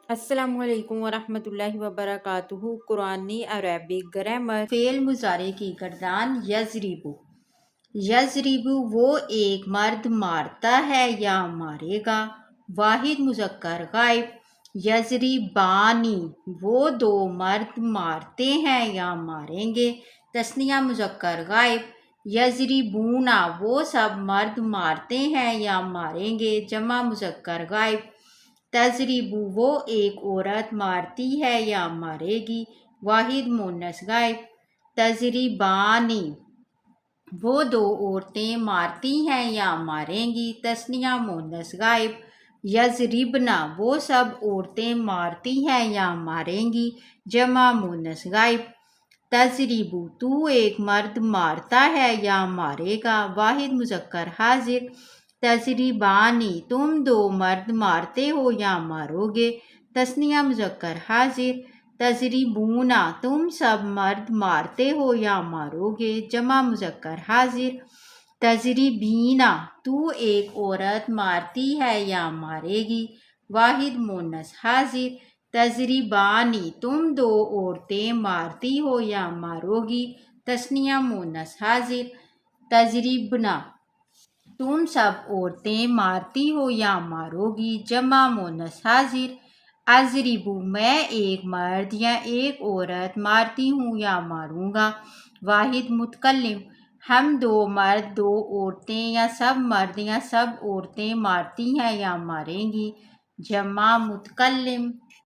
السلام علیکم ورحمۃ اللہ وبرکاتہ۔ قرآنی عربک گرامر فعل مضارع کی گردان یضربو۔ یضربو وہ ایک مرد مارتا ہے یا مارے گا۔ واحد مذکر غائب۔ یضربانی وہ دو مرد مارتے ہیں یا ماریں گے۔ تثنیہ مذکر غائب۔ یضربونا وہ سب مرد مارتے ہیں یا ماریں گے۔ جمع مذکر غائب۔ تضرب وہ ایک عورت مارتی ہے یا مارے گی۔ واحد مؤنث غائب۔ تضربانی وہ دو عورتیں مارتی ہیں یا ماریں گی۔ تثنیہ مؤنث غائب۔ یضربنا وہ سب عورتیں مارتی ہیں یا ماریں گی۔ جمع مؤنث غائب۔ تضرب تو ایک مرد مارتا ہے یا مارے گا۔ واحد مذکر حاضر۔ تضربانی تم دو مرد مارتے ہو یا مارو گے۔ تثنیہ مذکر حاضر۔ تضربونا تم سب مرد مارتے ہو یا مارو گے۔ جمع مذکر حاضر۔ تضربینا تو ایک عورت مارتی ہے یا مارے گی۔ واحد مؤنث حاضر۔ تضربانی تم دو عورتیں مارتی ہو یا مارو گی۔ تثنیہ مؤنث حاضر۔ تضربنا تم سب عورتیں مارتی ہو یا مارو گی۔ جمع مؤنث حاضر۔ اضرب میں ایک مرد یا ایک عورت مارتی ہوں یا ماروں گا۔ واحد متکلم ہم دو مرد دو عورتیں یا سب مرد یا سب عورتیں مارتی ہیں یا ماریں گی۔ جمع متکلم